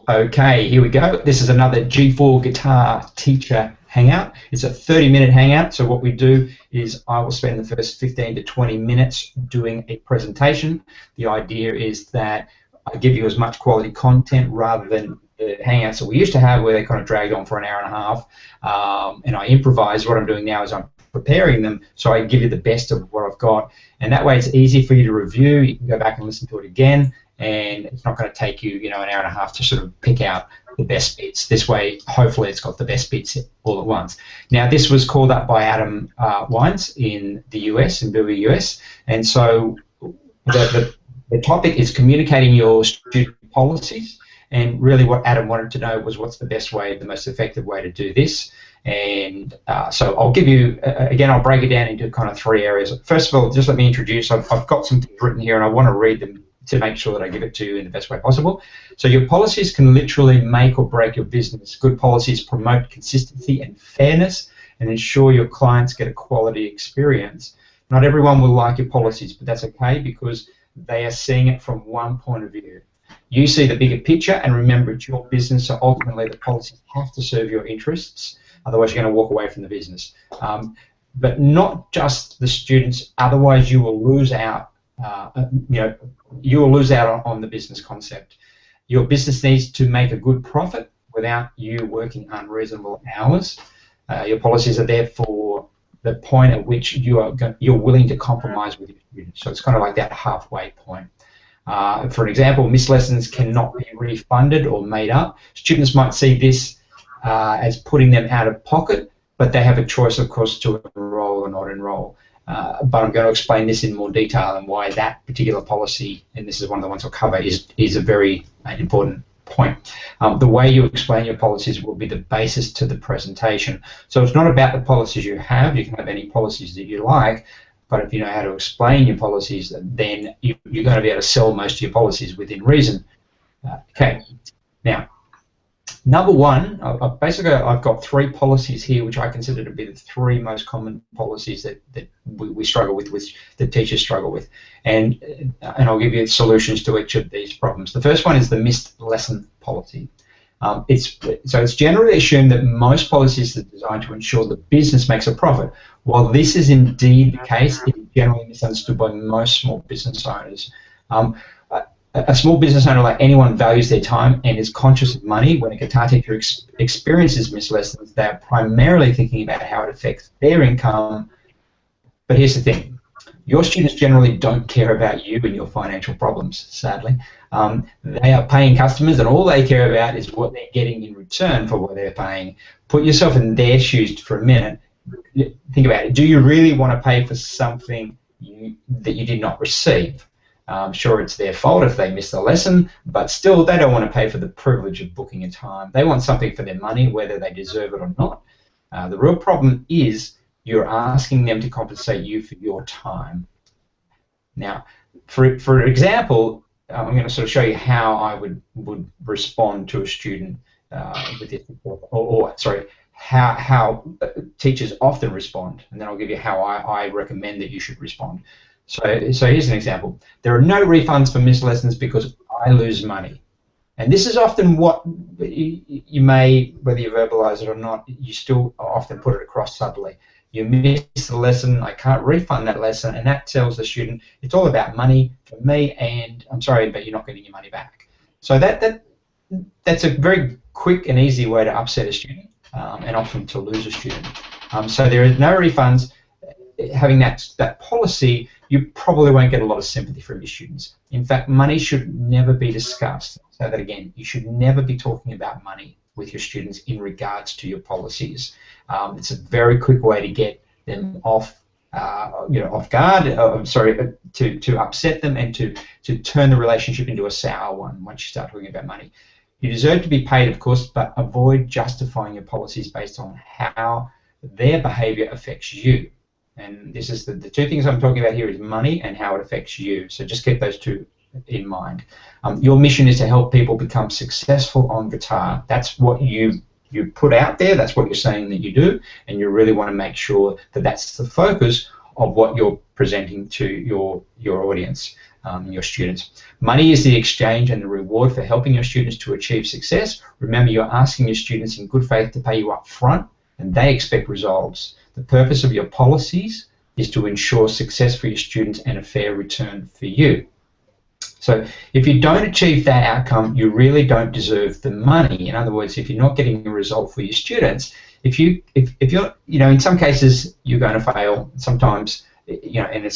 Okay, here we go. This is another G4 Guitar Teacher Hangout. It's a 30-minute hangout, so what we do is I will spend the first 15 to 20 minutes doing a presentation. The idea is that I give you as much quality content rather than the hangouts that we used to have where they kind of dragged on for an hour and a half, and I improvise. What I'm doing now is I'm preparing them so I give you the best of what I've got, and that way it's easy for you to review. You can go back and listen to it again, and it's not going to take you, an hour and a half to sort of pick out the best bits. This way, hopefully, it's got the best bits all at once. Now, this was called up by Adam Wines in the US, in Bowie, US, and so the topic is communicating your student policies, and really what Adam wanted to know was what's the best way, the most effective way to do this. And so I'll give you, again, I'll break it down into kind of three areas. First of all, just let me introduce, I've got some things written here and I want to read them to make sure that I give it to you in the best way possible. So your policies can literally make or break your business. Good policies promote consistency and fairness and ensure your clients get a quality experience. Not everyone will like your policies, but that's okay because they are seeing it from one point of view. You see the bigger picture, and remember, it's your business, so ultimately the policies have to serve your interests, otherwise you're going to walk away from the business. But not just the students, otherwise you will lose out. You will lose out on the business concept. Your business needs to make a good profit without you working unreasonable hours. Your policies are there for the point at which you're willing to compromise with your students. So it's kind of like that halfway point. For an example, missed lessons cannot be refunded or made up. Students might see this as putting them out of pocket, but they have a choice, of course, to enroll or not enroll. But I'm going to explain this in more detail and why that particular policy, and this is one of the ones I'll cover, is a very important point. The way you explain your policies will be the basis to the presentation. So it's not about the policies you have. You can have any policies that you like, but if you know how to explain your policies, then you're going to be able to sell most of your policies within reason. Okay, now, number one, basically I've got three policies here which I consider to be the three most common policies that we struggle with, which the teachers struggle with. And I'll give you solutions to each of these problems. The first one is the missed lesson policy. It's generally assumed that most policies are designed to ensure the business makes a profit. While this is indeed the case, it is generally misunderstood by most small business owners. A small business owner, like anyone, values their time and is conscious of money. When a guitar teacher experiences missed lessons, they are primarily thinking about how it affects their income. But here's the thing. Your students generally don't care about you and your financial problems, sadly. They are paying customers, and all they care about is what they're getting in return for what they're paying. Put yourself in their shoes for a minute. Think about it. Do you really want to pay for something that you did not receive? Sure, it's their fault if they miss the lesson, but still they don't want to pay for the privilege of booking a time. They want something for their money, whether they deserve it or not. The real problem is you're asking them to compensate you for your time. Now, for example, I'm going to sort of show you how I would respond to a student with this, how teachers often respond, and then I'll give you how I recommend that you should respond. So here's an example. There are no refunds for missed lessons because I lose money. And this is often what you may, whether you verbalize it or not, you still often put it across subtly. You miss the lesson, I can't refund that lesson, and that tells the student it's all about money for me, and I'm sorry, but you're not getting your money back. So that's a very quick and easy way to upset a student, and often to lose a student. So there are no refunds. Having that policy, you probably won't get a lot of sympathy from your students. In fact, money should never be discussed. I'll say that again. You should never be talking about money with your students in regards to your policies. It's a very quick way to get them off guard. To upset them and to turn the relationship into a sour one once you start talking about money. You deserve to be paid, of course, but avoid justifying your policies based on how their behaviour affects you. And this is the two things I'm talking about here is money and how it affects you. So just keep those two in mind. Your mission is to help people become successful on guitar. That's what you put out there. That's what you're saying that you do, and you really want to make sure that that's the focus of what you're presenting to your audience. your students. Money is the exchange and the reward for helping your students to achieve success. Remember, you're asking your students in good faith to pay you up front, and they expect results. The purpose of your policies is to ensure success for your students and a fair return for you. So if you don't achieve that outcome, you really don't deserve the money. In other words, if you're not getting a result for your students, if you're, in some cases you're going to fail. Sometimes, and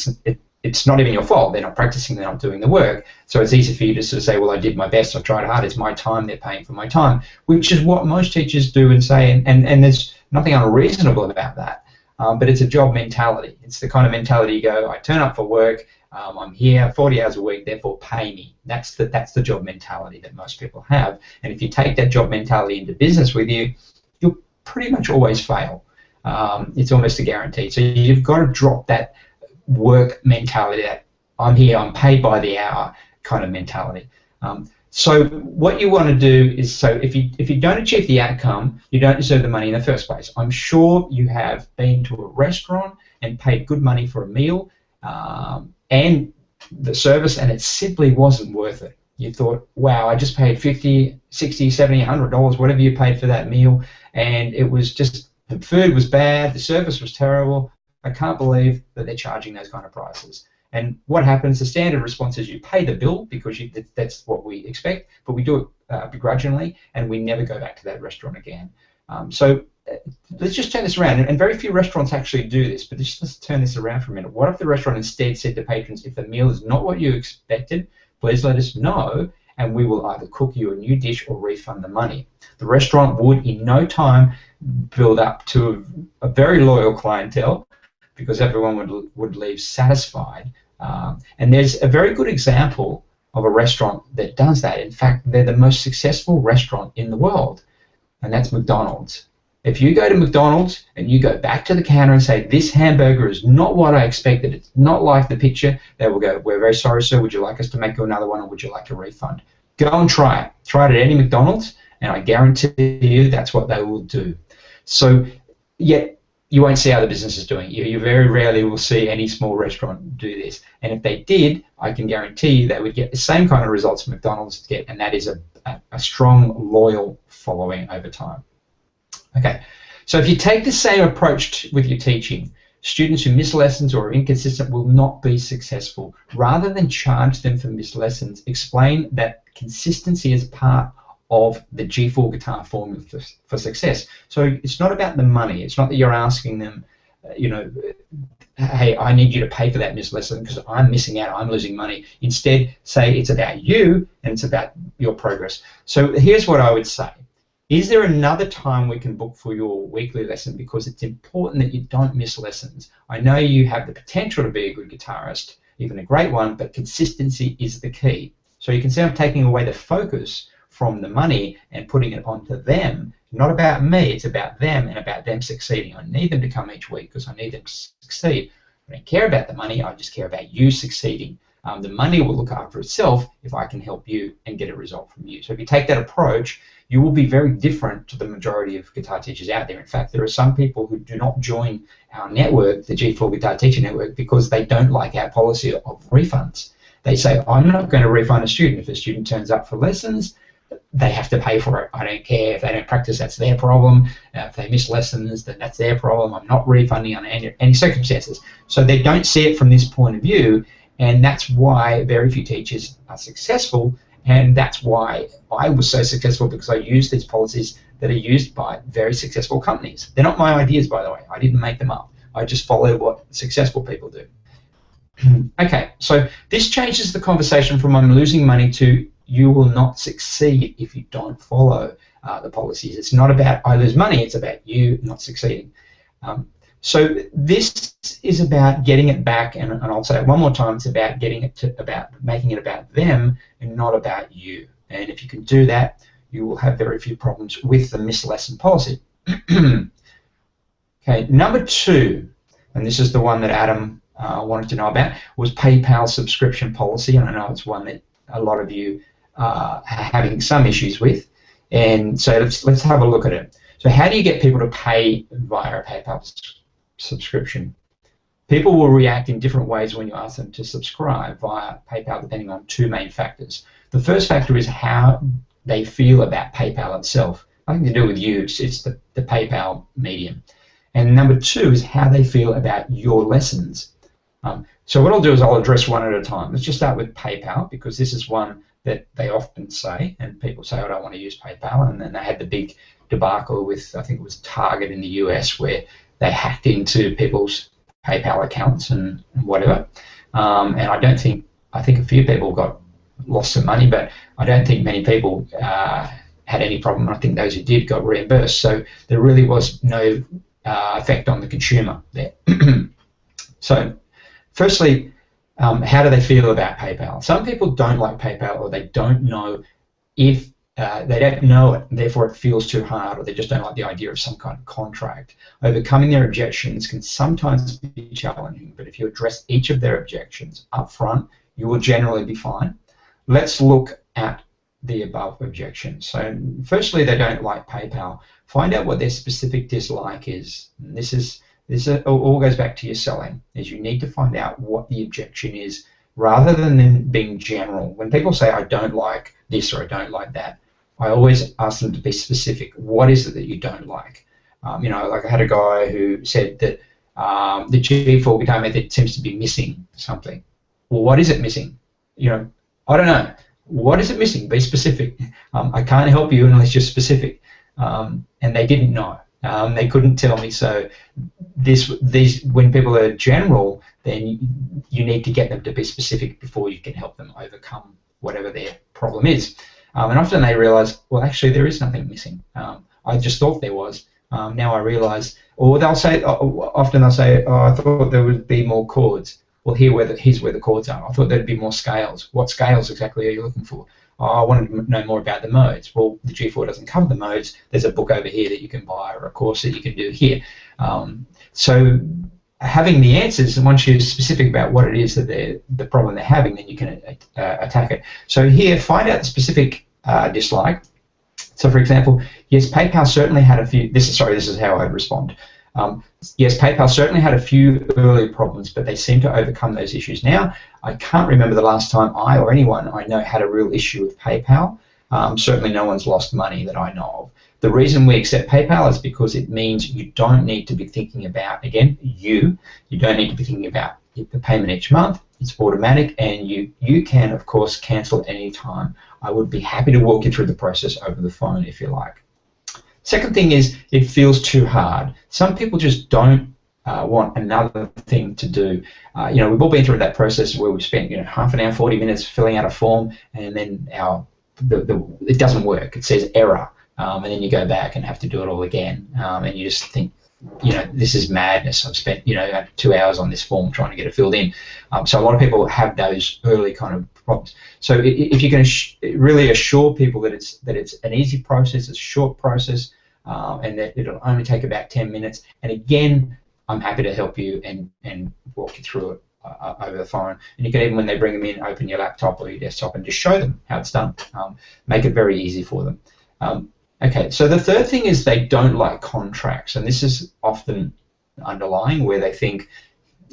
it's not even your fault. They're not practicing. They're not doing the work. So it's easy for you to sort of say, well, I did my best. I tried hard. It's my time. They're paying for my time, which is what most teachers do and say. And there's nothing unreasonable about that. But it's a job mentality. It's the kind of mentality you go, I turn up for work. I'm here 40 hours a week, therefore pay me. That's the job mentality that most people have. And if you take that job mentality into business with you, you'll pretty much always fail. It's almost a guarantee. So you've got to drop that work mentality, that I'm here, I'm paid by the hour kind of mentality. So what you want to do is, so if you don't achieve the outcome, you don't deserve the money in the first place. I'm sure you have been to a restaurant and paid good money for a meal, and the service, and it simply wasn't worth it. You thought, wow, I just paid $50, $60, $70, $100, whatever you paid for that meal, and it was just, the food was bad, the service was terrible. I can't believe that they're charging those kind of prices. And what happens, the standard response is you pay the bill because that's what we expect, but we do it begrudgingly, and we never go back to that restaurant again. So let's just turn this around, and very few restaurants actually do this, but let's turn this around for a minute. What if the restaurant instead said to patrons, if the meal is not what you expected, please let us know, and we will either cook you a new dish or refund the money. The restaurant would in no time build up to a very loyal clientele, because everyone would leave satisfied. And there's a very good example of a restaurant that does that. In fact, they're the most successful restaurant in the world, and that's McDonald's. If you go to McDonald's and you go back to the counter and say, this hamburger is not what I expected, it's not like the picture, they will go, we're very sorry, sir, would you like us to make you another one, or would you like a refund? Go and try it. Try it at any McDonald's, and I guarantee you that's what they will do. So, yet, you won't see other businesses doing it. You very rarely will see any small restaurant do this. And if they did, I can guarantee you they would get the same kind of results McDonald's get, and that is a strong, loyal following over time. Okay, so if you take the same approach with your teaching, students who miss lessons or are inconsistent will not be successful. Rather than charge them for missed lessons, explain that consistency is part of the G4 guitar formula for success. So it's not about the money. It's not that you're asking them, hey, I need you to pay for that missed lesson because I'm missing out, I'm losing money. Instead, say it's about you and it's about your progress. So here's what I would say. Is there another time we can book for your weekly lesson, because it's important that you don't miss lessons. I know you have the potential to be a good guitarist, even a great one, but consistency is the key. So you can see I'm taking away the focus from the money and putting it onto them. Not about me, it's about them and about them succeeding. I need them to come each week because I need them to succeed. I don't care about the money, I just care about you succeeding. The money will look after itself if I can help you and get a result from you. So if you take that approach, you will be very different to the majority of guitar teachers out there. In fact, there are some people who do not join our network, the G4 Guitar Teacher Network, because they don't like our policy of refunds. They say, I'm not going to refund a student. If a student turns up for lessons, they have to pay for it. I don't care. If they don't practice, that's their problem. If they miss lessons, then that's their problem. I'm not refunding under any circumstances. So they don't see it from this point of view, and that's why very few teachers are successful, and that's why I was so successful, because I used these policies that are used by very successful companies. They're not my ideas, by the way. I didn't make them up. I just follow what successful people do. Okay, so this changes the conversation from I'm losing money to you will not succeed if you don't follow the policies. It's not about I lose money, it's about you not succeeding. So this is about getting it back, and I'll say it one more time, it's about getting it to making it about them and not about you. And if you can do that, you will have very few problems with the missed lesson policy. Okay, number 2, and this is the one that Adam wanted to know about, was PayPal subscription policy, and I know it's one that a lot of you are having some issues with, and so let's have a look at it. So how do you get people to pay via a PayPal subscription? People will react in different ways when you ask them to subscribe via PayPal, depending on two main factors. The first factor is how they feel about PayPal itself. Nothing to do with you, it's the PayPal medium. And number two is how they feel about your lessons. So what I'll do is I'll address one at a time. Let's just start with PayPal, because this is one that they often say, and people say, I don't want to use PayPal. And then they had the big debacle with, I think it was Target in the US, where they hacked into people's PayPal accounts and whatever. And I think a few people lost some money, but I don't think many people had any problem. I think those who did got reimbursed. So there really was no effect on the consumer there. So firstly, how do they feel about PayPal? Some people don't like PayPal, or they don't know if they don't know it, and therefore it feels too hard, or they just don't like the idea of some kind of contract. Overcoming their objections can sometimes be challenging, but if you address each of their objections up front, you will generally be fine. Let's look at the above objections. So firstly, they don't like PayPal. Find out what their specific dislike is. And this all goes back to your selling, is you need to find out what the objection is, rather than them being general. When people say, I don't like this or I don't like that, I always ask them to be specific. What is it that you don't like? Like I had a guy who said that the G4 guitar method seems to be missing something. Well, what is it missing? I don't know. What is it missing? Be specific. I can't help you unless you're specific. And they didn't know. They couldn't tell me. So when people are general, then you need to get them to be specific before you can help them overcome whatever their problem is. And often they realize, well, actually there is nothing missing. I just thought there was. Now I realize, or often they'll say, oh, I thought there would be more chords. Well, here's where the chords are. I thought there'd be more scales. What scales exactly are you looking for? Oh, I wanted to know more about the modes. Well, the G4 doesn't cover the modes. There's a book over here that you can buy, or a course that you can do here. So having the answers, and once you're specific about what it is that the problem they're having, then you can attack it. So here, find out the specific dislike. So for example, yes, PayPal certainly had a few, this is how I'd respond. Yes, PayPal certainly had a few early problems, but they seem to overcome those issues now. I can't remember the last time I or anyone I know had a real issue with PayPal. Certainly no one's lost money that I know of. The reason we accept PayPal is because it means you don't need to be thinking about, again, you don't need to be thinking about the payment each month. It's automatic, and you can, of course, cancel at any time. I would be happy to walk you through the process over the phone if you like. Second thing is, it feels too hard. Some people just don't want another thing to do. We've all been through that process where we've spent half an hour, 40 minutes filling out a form, and then it doesn't work. It says error, and then you go back and have to do it all again, and you just think, this is madness. I've spent 2 hours on this form trying to get it filled in. So a lot of people have those early kind of problems. So if you can really assure people that it's an easy process, it's a short process, and that it'll only take about 10 minutes. And again, I'm happy to help you and walk you through it over the phone. And you can even, when they bring them in, open your laptop or your desktop and just show them how it's done. Make it very easy for them. Okay, so the third thing is they don't like contracts, and this is often underlying, where they think,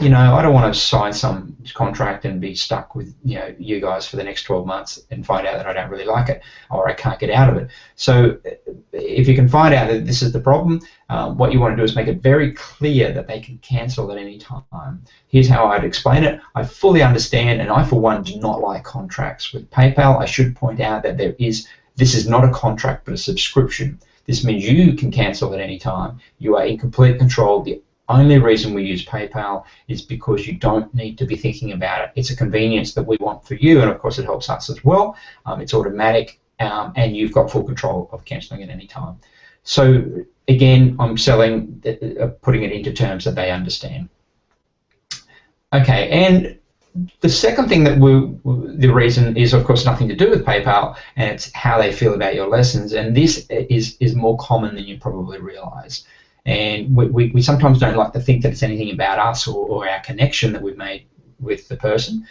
I don't want to sign some contract and be stuck with you guys for the next 12 months and find out that I don't really like it, or I can't get out of it. So if you can find out that this is the problem, what you want to do is make it very clear that they can cancel at any time. Here's how I'd explain it. I fully understand, and I for one do not like contracts with PayPal. I should point out that this is not a contract but a subscription. This means you can cancel at any time. You are in complete control. The only reason we use PayPal is because you don't need to be thinking about it. It's a convenience that we want for you, and of course it helps us as well. It's automatic, and you've got full control of cancelling at any time. So again, I'm putting it into terms that they understand. Okay, and the second thing the reason is, of course, nothing to do with PayPal, and it's how they feel about your lessons. And this is more common than you probably realize. And we sometimes don't like to think that it's anything about us or our connection that we've made with the person.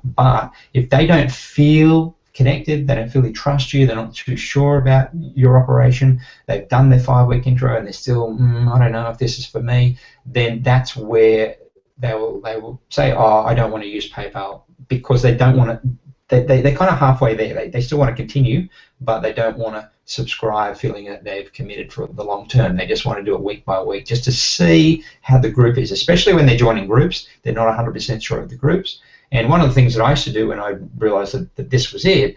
But if they don't feel connected, they don't feel they trust you, they're not too sure about your operation, they've done their 5-week intro and they're still, I don't know if this is for me, then that's where they will say, oh, I don't want to use PayPal, because they don't want to. They're kind of halfway there. They still want to continue, but they don't want to subscribe feeling that they've committed for the long term. They just want to do it week by week just to see how the group is, especially when they're joining groups. They're not 100% sure of the groups. And one of the things that I used to do when I realized that this was it,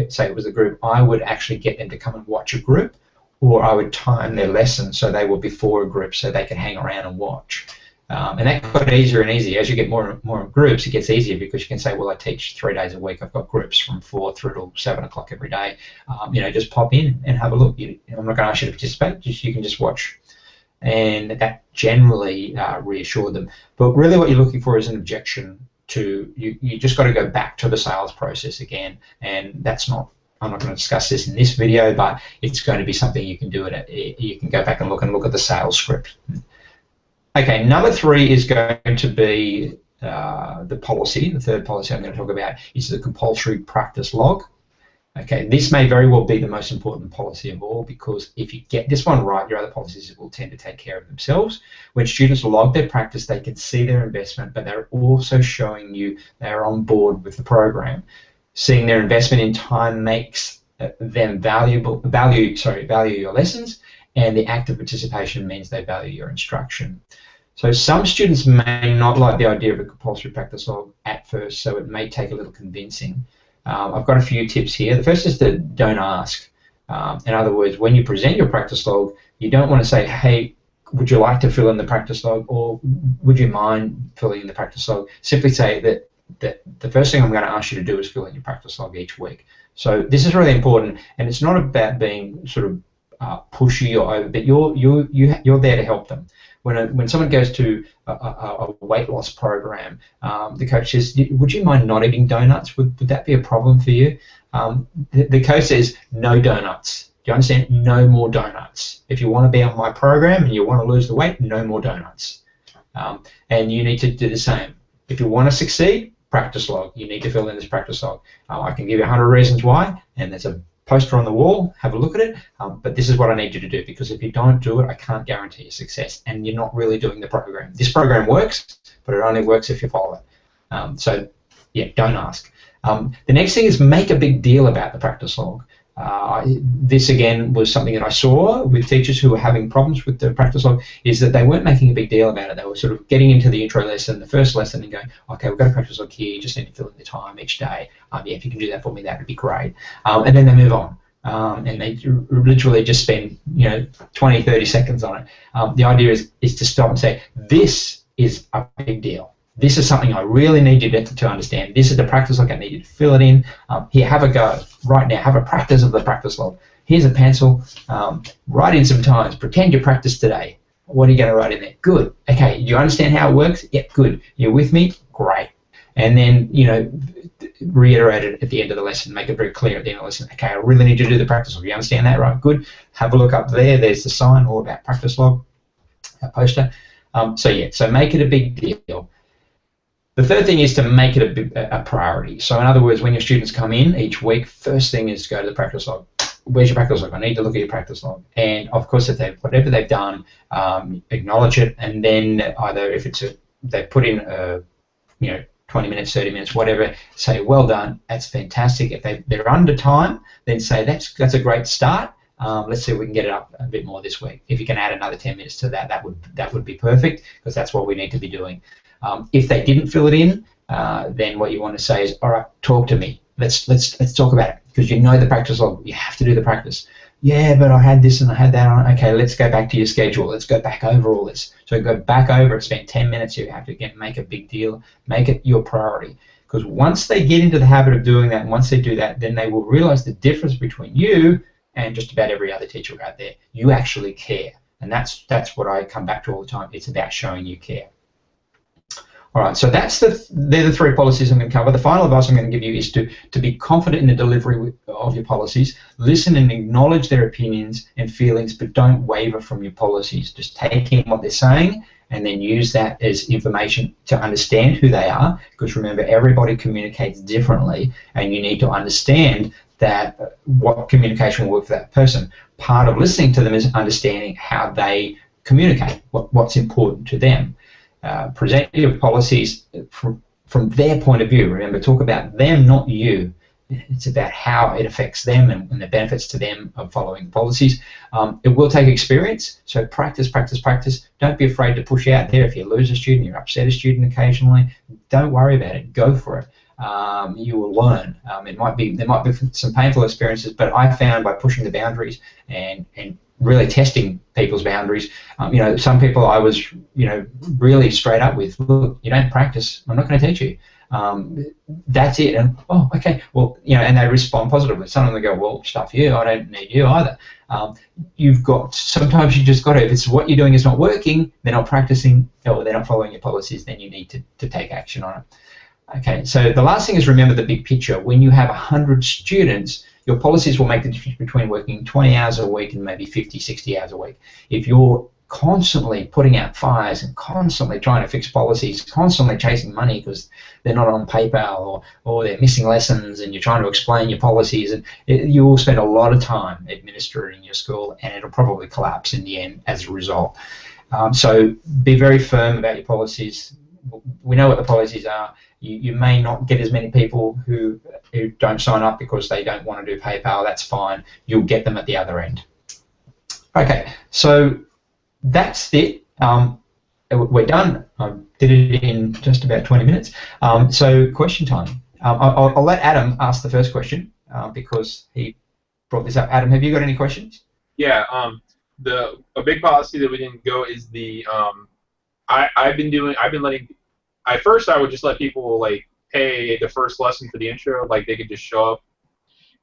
say it was a group, I would actually get them to come and watch a group, or I would time their lessons so they were before a group so they could hang around and watch. And that got easier and easier. As you get more and more groups, it gets easier, because you can say, well, I teach 3 days a week. I've got groups from 4 through to 7 o'clock every day. Just pop in and have a look. I'm not going to ask you to participate. You can just watch. And that generally reassured them. But really what you're looking for is an objection to, you just got to go back to the sales process again. And that's not, I'm not going to discuss this in this video, but it's going to be something you can do. You can go back and look at the sales script. Okay, number 3 is going to be the policy. The third policy I'm going to talk about is the compulsory practice log. Okay, this may very well be the most important policy of all, because if you get this one right, your other policies will tend to take care of themselves. When students log their practice, they can see their investment, but they're also showing you they're on board with the program. Seeing their investment in time makes them value your lessons, and the active participation means they value your instruction. So some students may not like the idea of a compulsory practice log at first, so it may take a little convincing. I've got a few tips here. The first is to don't ask. In other words, when you present your practice log, you don't want to say, hey, would you like to fill in the practice log, or would you mind filling in the practice log? Simply say that the first thing I'm going to ask you to do is fill in your practice log each week. So this is really important, and it's not about being sort of pushy or over, but you're there to help them. When someone goes to a weight loss program, the coach says, would you mind not eating donuts? Would that be a problem for you? The coach says, no donuts. Do you understand? No more donuts. If you want to be on my program and you want to lose the weight, no more donuts. And you need to do the same. If you want to succeed, practice log. You need to fill in this practice log. I can give you 100 reasons why, and there's a poster on the wall, have a look at it, but this is what I need you to do, because if you don't do it, I can't guarantee you success, and you're not really doing the program. This program works, but it only works if you follow it. So yeah, don't ask. The next thing is make a big deal about the practice log. This again was something that I saw with teachers who were having problems with the practice log, is that they weren't making a big deal about it. They were sort of getting into the intro lesson, the first lesson, and going, okay, we've got a practice log here, you just need to fill in the time each day. Yeah, if you can do that for me, that would be great. And then they move on. And they literally just spend 20, 30 seconds on it. The idea is to stop and say, this is a big deal. This is something I really need you to understand. This is the practice log. I need you to fill it in. Here, have a go right now. Have a practice of the practice log. Here's a pencil. Write in some times. Pretend you practice today. What are you going to write in there? Good. Okay, you understand how it works? Yep, good. You're with me? Great. And then, reiterate it at the end of the lesson. Make it very clear at the end of the lesson. Okay, I really need you to do the practice log. You understand that, right? Good. Have a look up there. There's the sign all about practice log, a poster. So make it a big deal. The third thing is to make it a priority. So in other words, when your students come in each week, first thing is to go to the practice log. Where's your practice log? I need to look at your practice log. And of course, if whatever they've done, acknowledge it, and then either if they put in 20 minutes, 30 minutes, whatever, say, well done, that's fantastic. If they're under time, then say, that's a great start. Let's see if we can get it up a bit more this week. If you can add another 10 minutes to that, that would be perfect, because that's what we need to be doing. If they didn't fill it in, then what you want to say is, all right, talk to me. Let's talk about it, because you know the practice log. You have to do the practice. Yeah, but I had this and I had that on. Okay, let's go back to your schedule. Let's go back over all this. So go back over it, spend 10 minutes. You have to make a big deal. Make it your priority. Because once they get into the habit of doing that, and once they do that, then they will realize the difference between you and just about every other teacher out there. You actually care. And that's what I come back to all the time. It's about showing you care. All right, so they're the 3 policies I'm going to cover. The final advice I'm going to give you is to be confident in the delivery of your policies. Listen and acknowledge their opinions and feelings, but don't waver from your policies. Just take in what they're saying and then use that as information to understand who they are, because remember, everybody communicates differently, and you need to understand that what communication will work for that person. Part of listening to them is understanding how they communicate, what's important to them. present your policies from their point of view. Remember, talk about them, not you. It's about how it affects them and the benefits to them of following policies. It will take experience, so practice, practice, practice. Don't be afraid to push out there. If you lose a student, you upset a student occasionally, don't worry about it. Go for it. You will learn. There might be some painful experiences, but I found by pushing the boundaries and really testing people's boundaries, some people I was, really straight up with, look, you don't practice, I'm not going to teach you. That's it. And oh, okay, well, and they respond positively. Some of them go, well, stuff you, I don't need you either. Sometimes you just got to, if it's what you're doing is not working, they're not practicing, or they're not following your policies, then you need to take action on it. Okay, so the last thing is remember the big picture. When you have 100 students, your policies will make the difference between working 20 hours a week and maybe 50, 60 hours a week. If you're constantly putting out fires and constantly trying to fix policies, constantly chasing money because they're not on PayPal or they're missing lessons, and you're trying to explain your policies, and you will spend a lot of time administering your school, and it'll probably collapse in the end as a result. So be very firm about your policies. We know what the policies are. You may not get as many people who don't sign up because they don't want to do PayPal. That's fine. You'll get them at the other end. Okay, so that's it. We're done. I did it in just about 20 minutes. So question time. I'll let Adam ask the first question because he brought this up. Adam, have you got any questions? Yeah. A big policy that we didn't go is the I've been letting. At first, I would just let people like pay the first lesson for the intro, like they could just show up.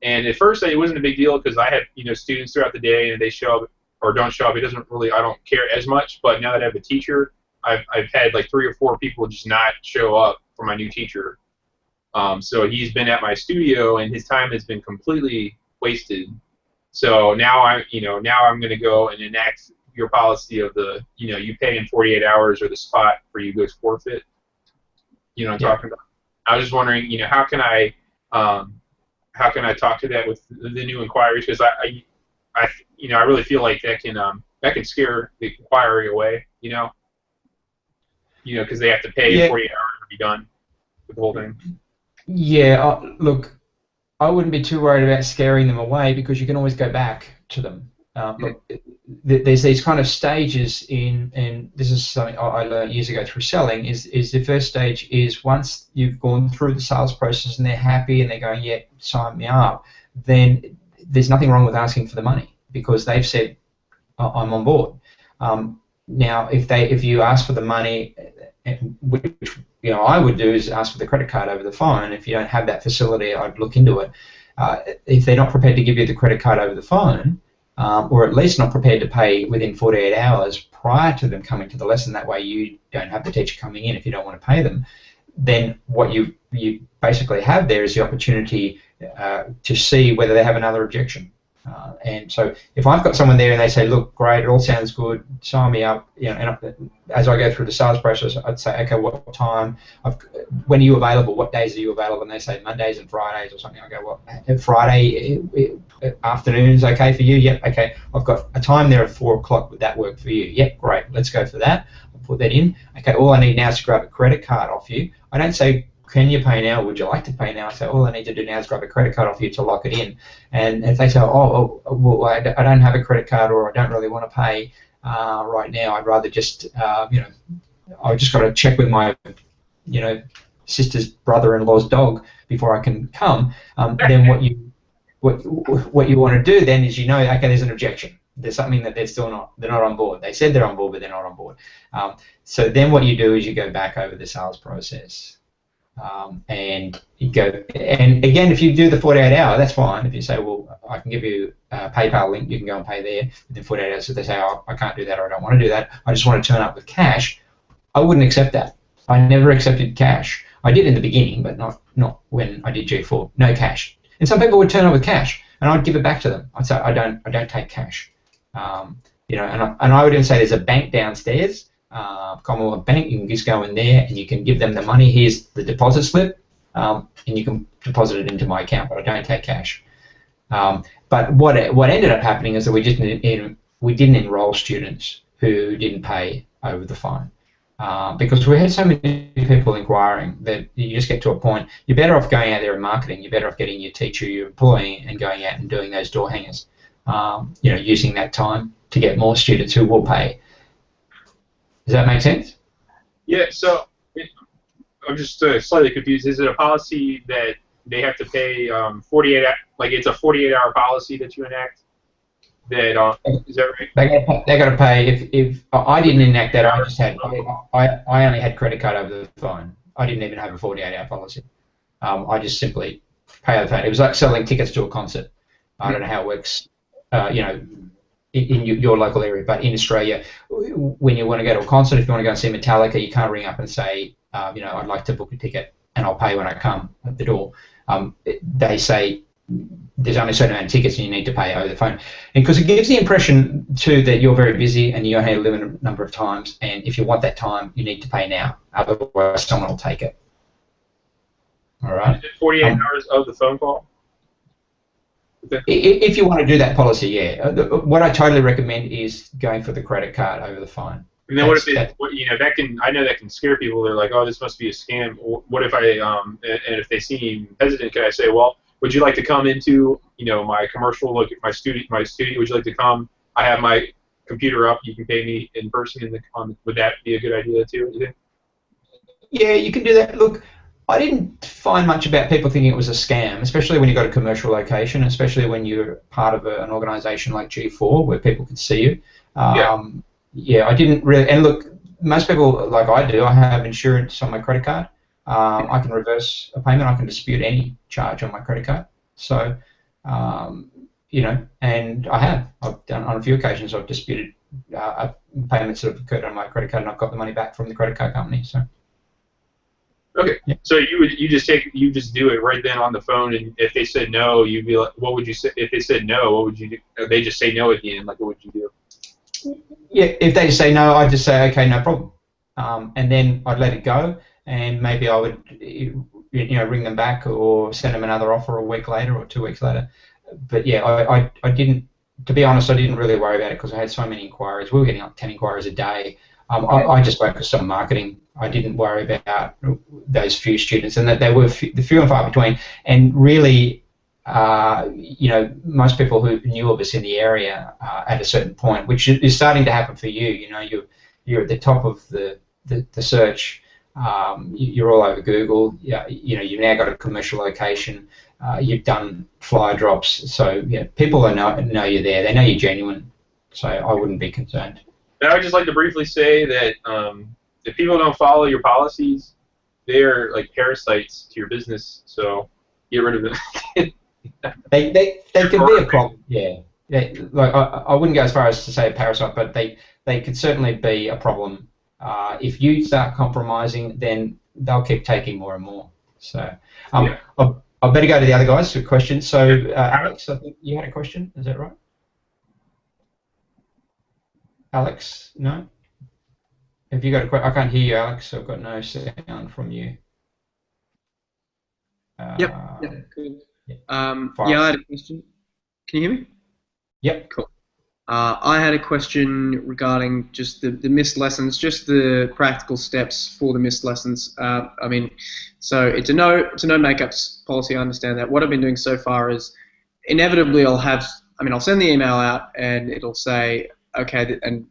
And at first, it wasn't a big deal because I had students throughout the day, and they show up or don't show up. It doesn't really, I don't care as much. But now that I have a teacher, I've had like 3 or 4 people just not show up for my new teacher. So he's been at my studio, and his time has been completely wasted. So now I'm going to go and enact your policy of the you pay in 48 hours or the spot for you goes forfeit. You know what I'm talking about? I was just wondering, how can I talk to that with the new inquiries? Because I really feel like that can scare the inquiry away. Because they have to pay 48 hours to be done with the whole thing. Yeah, look, I wouldn't be too worried about scaring them away because you can always go back to them. Look, there's these kind of stages and this is something I learned years ago through selling, is the first stage is once you've gone through the sales process and they're happy and they're going, yeah, sign me up, then there's nothing wrong with asking for the money because they've said, I'm on board. Now, if you ask for the money, which I would do is ask for the credit card over the phone. If you don't have that facility, I'd look into it. If they're not prepared to give you the credit card over the phone, or at least not prepared to pay within 48 hours prior to them coming to the lesson, that way you don't have the teacher coming in if you don't want to pay them, then what you basically have there is the opportunity to see whether they have another objection. And so if I've got someone there and they say, look, great, it all sounds good, sign me up, and as I go through the sales process, I'd say, okay, what time, when are you available, what days are you available? And they say Mondays and Fridays or something. I go, well, Friday afternoon's okay for you? Yep, okay. I've got a time there at 4 o'clock, would that work for you? Yep, great, let's go for that. I'll put that in. Okay, all I need now is to grab a credit card off you. I don't say, can you pay now? Would you like to pay now? I say, all I need to do now is grab a credit card off you to lock it in. And if they say, well, I don't have a credit card or I don't really want to pay right now, I'd rather just, I've just got to check with my, sister's brother-in-law's dog before I can come. Then what you want to do then is okay, there's an objection. There's something that they're not on board. They said they're on board, but they're not on board. So then what you do is you go back over the sales process. And you go, and again, if you do the 48 hour, that's fine. If you say, well, I can give you a PayPal link, you can go and pay there within 48 hours. So they say, oh, I can't do that or I don't want to do that, I just want to turn up with cash, I wouldn't accept that. I never accepted cash. I did in the beginning, but not when I did G4. No cash. And some people would turn up with cash, and I'd give it back to them. I'd say, I don't take cash. And I would even say there's a bank downstairs. Commonwealth Bank, you can just go in there and you can give them the money. Here's the deposit slip, and you can deposit it into my account, but I don't take cash. But what ended up happening is that we didn't enroll students who didn't pay over the phone. because we had so many people inquiring that you just get to a point, you're better off going out there and marketing, you're better off getting your teacher you're employing and going out and doing those door hangers, using that time to get more students who will pay. Does that make sense? Yeah, so I'm just slightly confused. Is it a policy that they have to pay 48, like it's a 48-hour policy that you enact? That is that right? They got to pay. If I didn't enact that, I only had credit card over the phone. I didn't even have a 48-hour policy. I just simply pay over the phone. It was like selling tickets to a concert. I don't know how it works, in your local area, but in Australia, when you want to go to a concert, if you want to go and see Metallica, you can't ring up and say, I'd like to book a ticket and I'll pay when I come at the door. They say there's only a certain amount of tickets and you need to pay over the phone. And because it gives the impression, too, that you're very busy and you only have a limited number of times, and if you want that time, you need to pay now. Otherwise, someone will take it. All right? Is it 48 hours of the phone call? If you want to do that policy, yeah. What I totally recommend is going for the credit card over the phone. And then what if I know that can scare people. They're like, oh, this must be a scam. What if and if they seem hesitant, can I say, well, would you like to come into, my commercial, look at my studio, would you like to come? I have my computer up, you can pay me in person would that be a good idea too, do you think? Yeah, you can do that. Look, I didn't find much about people thinking it was a scam, especially when you got a commercial location, especially when you're part of an organisation like G4 where people can see you. I didn't really. And look, most people, like I do, I have insurance on my credit card. I can reverse a payment. I can dispute any charge on my credit card. So, and I've done on a few occasions. I've disputed payments that have occurred on my credit card, and I've got the money back from the credit card company. So. Okay, yeah. So you just do it right then on the phone, and if they said no, you'd be like, what would you say? If they said no, what would you do? Or they just say no at the end, like what would you do? Yeah, if they say no, I'd just say okay, no problem, and then I'd let it go, and maybe I would, ring them back or send them another offer a week later or 2 weeks later. But yeah, I didn't. To be honest, I didn't really worry about it because I had so many inquiries. We were getting like 10 inquiries a day. I just focused on marketing. I didn't worry about those few students, and that they were the few and far between. And really, most people who knew of us in the area at a certain point, which is starting to happen for you. You're at the top of the search. You're all over Google. You've now got a commercial location. You've done flyer drops, so people know you're there. They know you're genuine, so I wouldn't be concerned. And I would just like to briefly say that if people don't follow your policies, they're like parasites to your business. So get rid of them. they can be a problem. Yeah. Like I wouldn't go as far as to say a parasite, but they could certainly be a problem. If you start compromising, then they'll keep taking more and more. So I better go to the other guys for questions. So Alex, I think you had a question. Is that right? Alex, no? Have you got a question? I can't hear you, Alex. I've got no sound from you. Yep, cool. I had a question. Can you hear me? Yep. Cool. I had a question regarding just the missed lessons, just the practical steps for the missed lessons. So it's a no makeups policy. I understand that. What I've been doing so far is inevitably I'll send the email out and it'll say, okay, and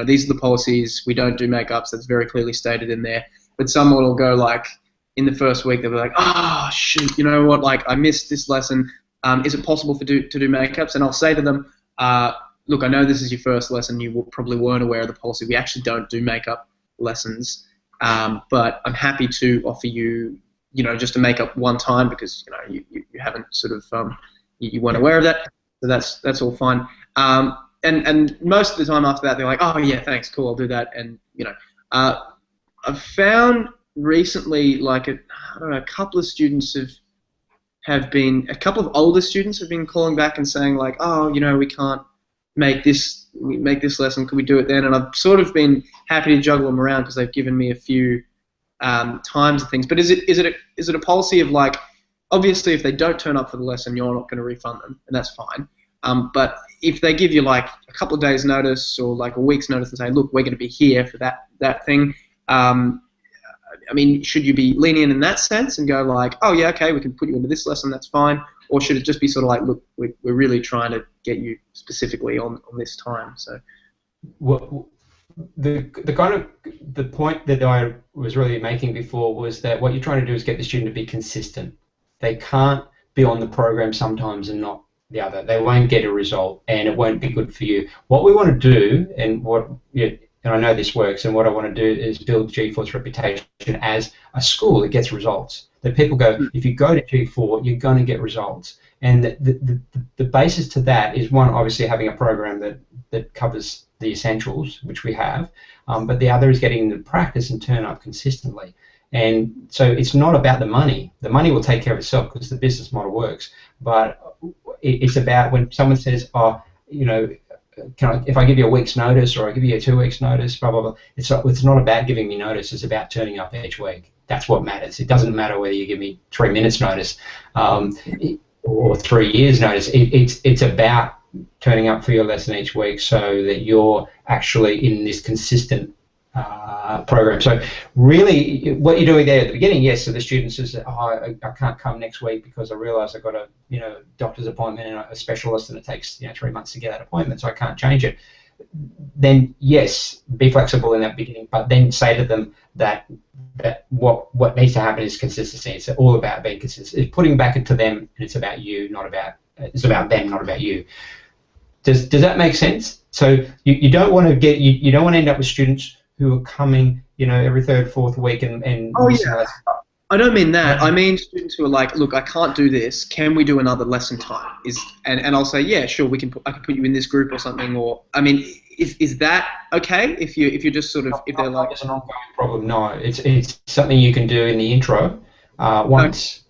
these are the policies. We don't do makeups. That's very clearly stated in there. But someone will go like in the first week they'll be like, shoot, you know what? Like I missed this lesson. Is it possible to do makeups? And I'll say to them, look, I know this is your first lesson. You probably weren't aware of the policy. We actually don't do makeup lessons, but I'm happy to offer you, just a makeup one time because you haven't sort of you weren't aware of that. So that's all fine. And most of the time after that, they're like, oh yeah, thanks, cool, I'll do that. And I've found recently, like a couple of students a couple of older students have been calling back and saying like, oh, we can't make this lesson, could we do it then? And I've sort of been happy to juggle them around because they've given me a few times and things. But is it a policy of like, obviously if they don't turn up for the lesson, you're not going to refund them, and that's fine. But if they give you like a couple of days notice or like a week's notice and say, look, we're going to be here for that thing, I mean, should you be lenient in that sense and go like, oh yeah, okay, we can put you into this lesson, that's fine, or should it just be sort of like, look, we're really trying to get you specifically on this time? So, well, the kind of the point that I was really making before was that what you're trying to do is get the student to be consistent. They can't be on the program sometimes and not the other. They won't get a result, and it won't be good for you. What we want to do, and and I know this works, and what I want to do is build G4's reputation as a school that gets results. That people go, if you go to G4, you're going to get results. And the basis to that is, one, obviously having a program that covers the essentials, which we have, but the other is getting them to practice and turn up consistently. And so it's not about the money. The money will take care of itself because the business model works. But it's about when someone says, oh, you know, if I give you a week's notice or I give you a 2 weeks notice, blah, blah, blah. It's not about giving me notice. It's about turning up each week. That's what matters. It doesn't matter whether you give me 3 minutes notice or 3 years notice. It's about turning up for your lesson each week so that you're actually in this consistent program. So really what you're doing there at the beginning, yes, so the student says, oh, I can't come next week because I realise I've got a doctor's appointment and a specialist and it takes 3 months to get that appointment, so I can't change it. Then yes, be flexible in that beginning, but then say to them that what needs to happen is consistency. It's all about being consistent. It's putting back into them, and it's about you, it's about them, not about you. Does that make sense? So you don't want to you don't want to end up with students who are coming, every third, fourth week and oh yeah. I don't mean that. I mean students who are like, look, I can't do this. Can we do another lesson time? And I'll say, yeah, sure, I can put you in this group or something. Or I mean, is that okay? If you're just sort of if they're like, it's an ongoing problem. No, it's something you can do in the intro once,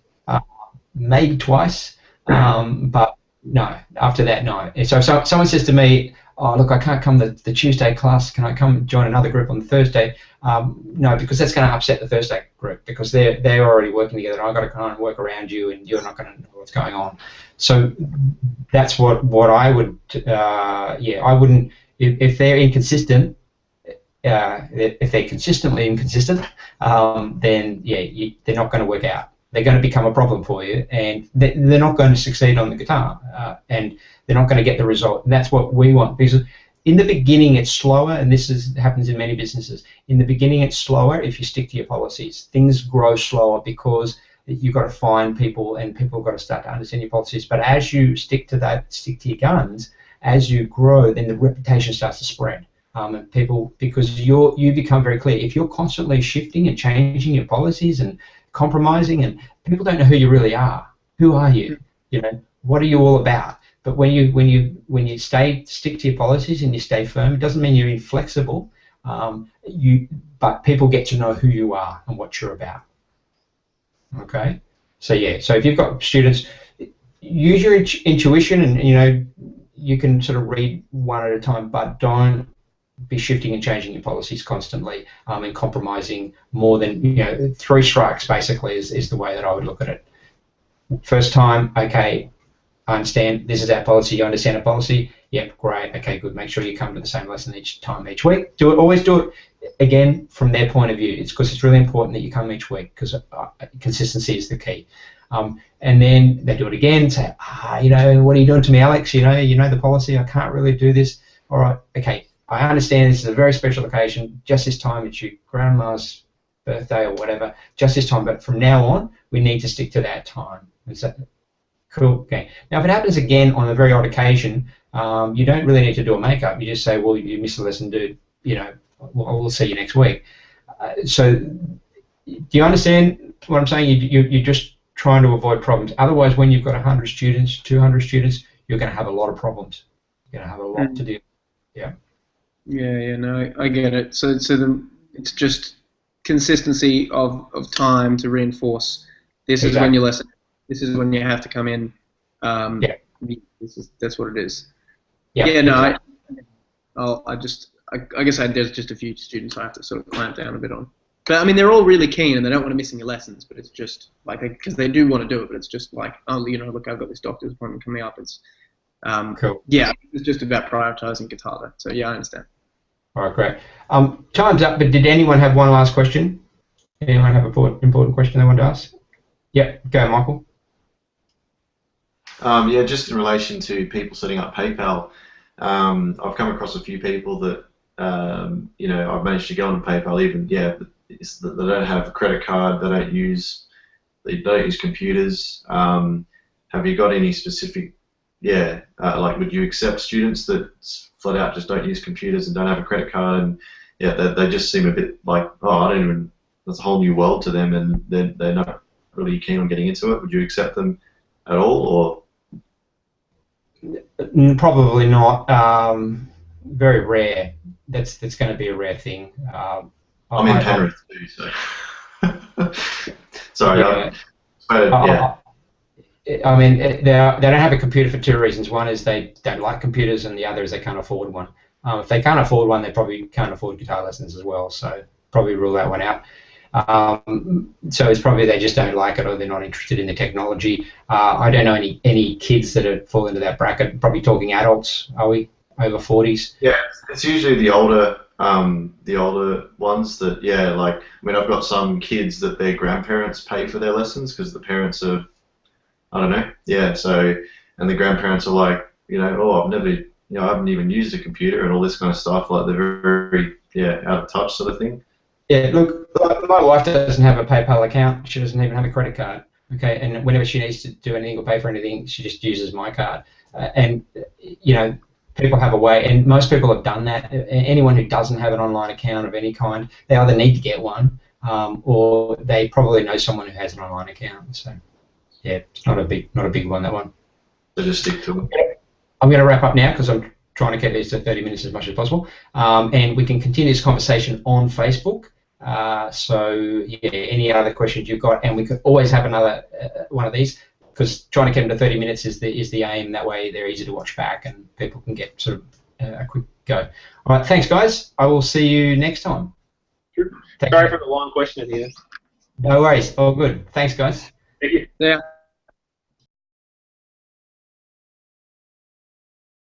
maybe twice, but no. After that, no. So someone says to me, oh, look, I can't come to the Tuesday class. Can I come join another group on Thursday? No, because that's going to upset the Thursday group because they're already working together. And I've got to kind of work around you, and you're not going to know what's going on. So that's what I would. I wouldn't if they're inconsistent. If they're consistently inconsistent, then they're not going to work out. They're going to become a problem for you, and they're not going to succeed on the guitar, and they're not going to get the result. And that's what we want, because in the beginning it's slower, and this happens in many businesses. In the beginning it's slower if you stick to your policies. Things grow slower because you've got to find people, and people have got to start to understand your policies. But as you stick to your guns, as you grow, then the reputation starts to spread. And people, because you become very clear. If you're constantly shifting and changing your policies and compromising, and people don't know who you really are. Who are you? What are you all about? But when you stick to your policies and you stay firm, it doesn't mean you're inflexible. But people get to know who you are and what you're about. Okay. So so if you've got students, use your intuition, and you can sort of read one at a time, but don't be shifting and changing your policies constantly and compromising more than 3 strikes basically is the way that I would look at it. First time, okay, I understand this is our policy. You understand our policy? Yep, great. Okay, good. Make sure you come to the same lesson each week. Always do it again from their point of view. It's because it's really important that you come each week, because consistency is the key. And then they do it again. Say, what are you doing to me, Alex? You know the policy. I can't really do this. All right. Okay. I understand this is a very special occasion. Just this time, it's your grandma's birthday or whatever. Just this time, but from now on, we need to stick to that time. Is that cool? Okay. Now, if it happens again on a very odd occasion, you don't really need to do a makeup. You just say, well, you missed the lesson, dude. We'll see you next week. So, do you understand what I'm saying? You're just trying to avoid problems. Otherwise, when you've got 100 students, 200 students, you're going to have a lot of problems. You're going to have a lot to do. Yeah. Yeah, no, I get it. So it's just consistency of time to reinforce. This is when you lesson. This is when you have to come in. That's what it is. Yeah. Yeah. No. Exactly. I guess there's just a few students I have to sort of clamp down a bit on. But I mean, they're all really keen and they don't want to miss any lessons. But it's just like because they do want to do it, but it's just like, oh, look, I've got this doctor's appointment coming up. Cool. Yeah, it's just about prioritising guitar though. So yeah, I understand. All right, great. Time's up, but did anyone have one last question? Anyone have an important question they want to ask? Yep, go, Michael. Yeah, just in relation to people setting up PayPal, I've come across a few people that, I've managed to get on PayPal even, but they don't have a credit card, they don't use computers. Have you got any specific, would you accept students that flat out just don't use computers and don't have a credit card, and they just seem a bit like, that's a whole new world to them, and they're not really keen on getting into it? Would you accept them at all, or? Probably not. Very rare. That's going to be a rare thing. I'm in Penrith too, so. Sorry. Yeah. I mean, they don't have a computer for two reasons. One is they don't like computers, and the other is they can't afford one. If they can't afford one, they probably can't afford guitar lessons as well. So probably rule that one out. So it's probably they just don't like it, or they're not interested in the technology. I don't know any kids that fall into that bracket. Probably talking adults. Are we over 40s? Yeah, it's usually the older ones that I've got some kids that their grandparents pay for their lessons because the parents are, I don't know, so, and the grandparents are like, I've never, I haven't even used a computer and all this kind of stuff. Like they're very out of touch sort of thing. Yeah, look, my wife doesn't have a PayPal account. She doesn't even have a credit card. Okay, and whenever she needs to do anything or pay for anything, she just uses my card. People have a way, and most people have done that. Anyone who doesn't have an online account of any kind, they either need to get one, or they probably know someone who has an online account. So, yeah, it's not a big one, that one. So just stick to it. I'm going to wrap up now because I'm trying to keep these to 30 minutes as much as possible, and we can continue this conversation on Facebook. Any other questions you've got, and we could always have another one of these, because trying to keep them to 30 minutes is the aim. That way they're easy to watch back and people can get sort of a quick go. All right, thanks guys. I will see you next time. Sure. Sorry for the long question at the end. No worries. All good. Thanks guys. Thank you. Yeah.